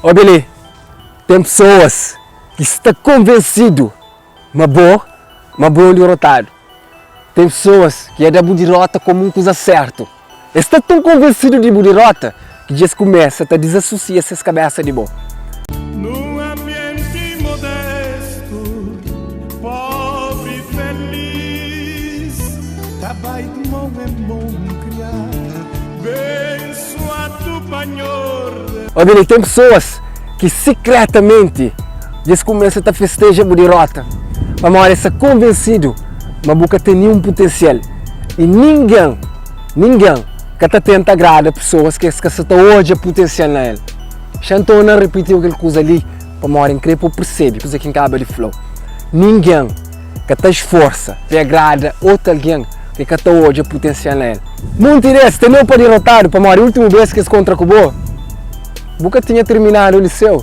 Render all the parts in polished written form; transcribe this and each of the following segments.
Ó, Billy, tem pessoas que estão convencidas, mas bom derrotado. Tem pessoas que é da derrota como uma coisa certa. Está tão convencido de derrota que já começa a desassociar essas cabeças de bom. Num ambiente modesto, pobre e feliz, trabalho de mão em mão criar, abençoado Panhor. Ó, Billy, tem pessoas que secretamente já começam a festejar a derrota. Mas está convencido, mas nunca tem nenhum potencial. E ninguém que tenta agradar pessoas que estão hoje a potencial na ele. Chantou não repetiu aquela coisa ali, para morrer em crepo percebe, coisa que acaba de falar. Ninguém que está esforça para agradar outro alguém que está hoje a potencial na ele. Muito interesse, tem não para derrotar, para morrer a última vez que se contra Cubo. Nunca tinha terminado o liceu.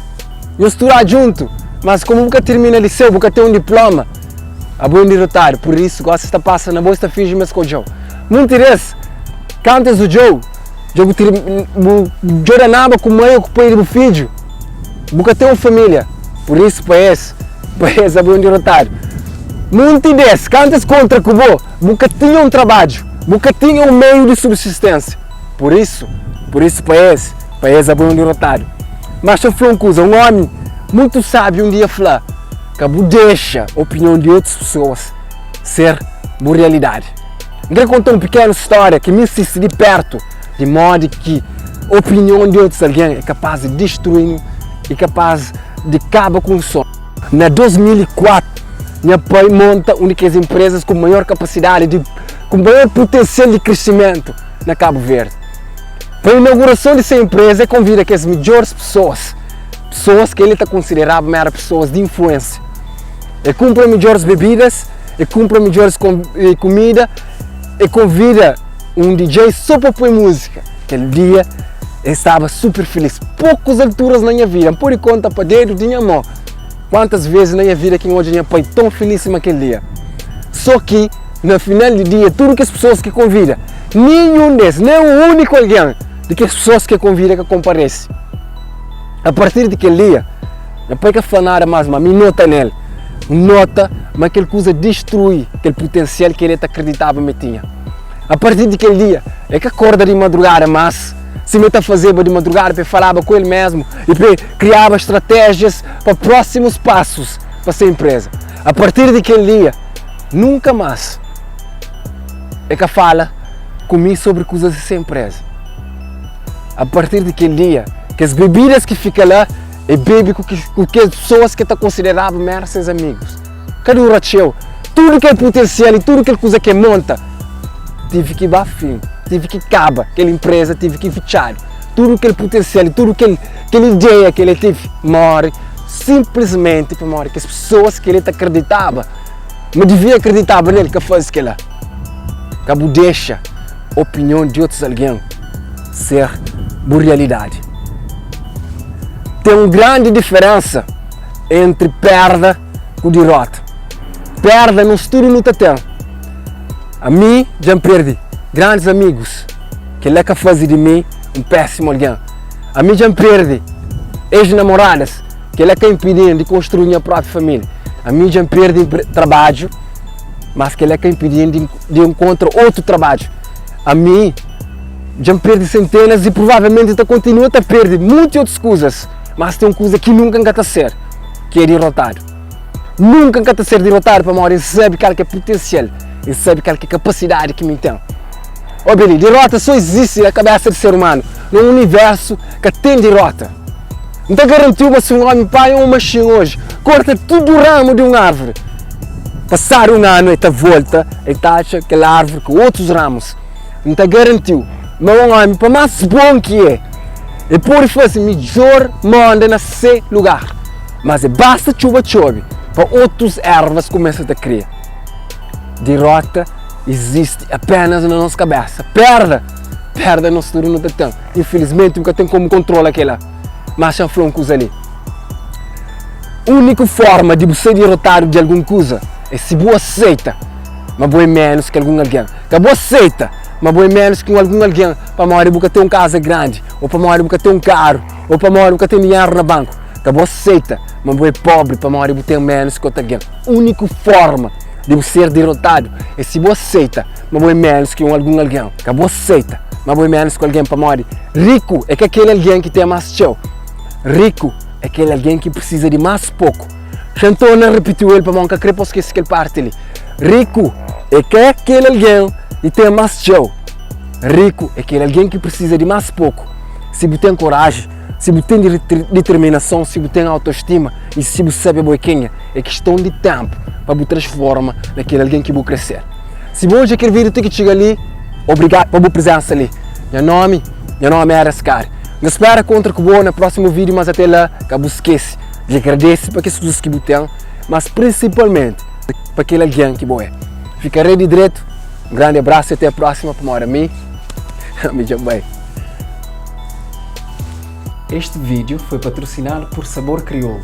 Eu estudar junto, mas como nunca termina o liceu, nunca tem um diploma. A bom derrotar, por isso gosta de passar na boa finge mais com o Joe. Muito interesse. Cantas o Joe danava com mãe ocupado do filho. Nunca tem uma família. Por isso, para esse é bom derrotar. Muito interesse. Cantas contra Cubo, nunca tinha um trabalho. Nunca tinha um meio de subsistência. Por isso, para esse é bom derrotar. Mas eu falei uma coisa, um homem muito sábio um dia falou que deixa a opinião de outras pessoas ser uma realidade. Eu contar uma pequena história que me assiste de perto, de modo que a opinião de outros alguém é capaz de destruir e capaz de acabar com o sonho. Na 2004, minha pai monta uma das empresas com maior capacidade, com maior potencial de crescimento na Cabo Verde. Para a inauguração dessa empresa, convida que as melhores pessoas que ele considerava eram pessoas de influência. Ele compra melhores bebidas, ele compra melhores comida, e convida um DJ só para pôr música. Aquele dia eu estava super feliz. Poucas alturas na minha vida, por conta para dedo de minha mão. Quantas vezes na minha vida que hoje minha pai tão feliz naquele dia. Só que no final do dia, tudo que as pessoas que convida, nenhum desses, nem o único alguém de que as pessoas que convida que comparece. A partir daquele dia, meu pai que fala nada mais, mas me nota nele. Nota, mas aquela coisa destrui aquele potencial que ele acreditava que tinha. A partir daquele dia, é que acorda de madrugada, mas se mete a fazer de madrugada, para falava com ele mesmo e para criava estratégias para próximos passos para essa empresa. A partir daquele dia, nunca mais é que fala comigo sobre coisas dessa empresa. A partir daquele dia, que as bebidas que ficam lá, e bebe com que as pessoas que consideravam meros seus amigos. Cadê o ratio? Tudo que é potencial e tudo que é coisa que monta, tive que ir a fim, tive que acabar, aquela empresa tive que fechar. Tudo que é potencial e tudo aquela ideia que ele teve, morre simplesmente para morrer. Que as pessoas que ele acreditava, mas devia acreditar nele que faz aquilo. Cabo deixa a opinião de outros alguém ser uma realidade. Tem uma grande diferença entre perda e derrota. Perda no estudo não tem. A mim já perdi grandes amigos que ele que fazem de mim um péssimo alguém. A mim já perdi ex-namoradas que ele que impediam de construir minha própria família. A mim já perdi trabalho, mas que ele que impediam de encontrar outro trabalho. A mim já perdi centenas e provavelmente ainda continua a perder muitas outras coisas. Mas tem uma coisa que nunca vai ser, que é derrotado. Nunca vai ser derrotado para morrer, sabe qual que é potencial, e sabe qual que é capacidade que me tem. Ó, Billy, derrota só existe na cabeça do ser humano, num universo que tem derrota. Não está garantido se um homem pai ou uma machine hoje, corta tudo o ramo de uma árvore. Passar um ano e volta e taxa aquela árvore com outros ramos. Não está garantido, mas um homem, para mais bom que é, e pode fazer melhor manda nesse lugar. Mas basta chuva para outras ervas começam a criar. Derrota existe apenas na nossa cabeça. Perda no futuro não tem. Infelizmente nunca tem como controlar aquela. Mas já falou uma coisa ali. A única forma de você derrotar de alguma coisa é se você aceita, mas você é menos que algum alguém. Que você aceita, mas você é menos que algum alguém para morrer porque tem uma casa grande, ou para morrer porque tem um carro, ou para morrer nunca tem dinheiro no banco, que você aceita, mas você é pobre para morrer você tem menos que alguém. A única forma de você ser derrotado é se você aceita, mas você é menos que alguém, que você aceita, mas você é menos que alguém para morrer. Rico é que aquele alguém que tem mais teu. Rico é aquele alguém que precisa de mais pouco. Chantou não repetiu ele para nunca querer esquecer aquele parte ali. Rico é que aquele alguém que tem mais teu. Rico é aquele alguém que precisa de mais pouco. Se você tem coragem, se você tem determinação, se você tem autoestima e se você sabe quem é questão de tempo para você transformar naquele alguém que vai crescer. Se você quer vir que chega ali, obrigado pela sua presença ali. Meu nome é Arascar. Eu espero encontrar com você no próximo vídeo, mas até lá, que você esquece de agradecer para aqueles que você tem, mas principalmente para aquele alguém que você é. Fica ready direito. Um grande abraço e até a próxima. Para mim, me chamo bem. Este vídeo foi patrocinado por Sabor Crioulo,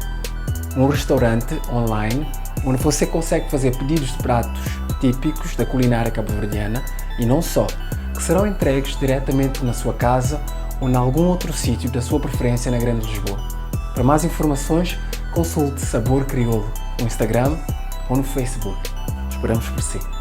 um restaurante online onde você consegue fazer pedidos de pratos típicos da culinária cabo-verdiana e não só, que serão entregues diretamente na sua casa ou em algum outro sítio da sua preferência na Grande Lisboa. Para mais informações, consulte Sabor Crioulo no Instagram ou no Facebook. Esperamos por si.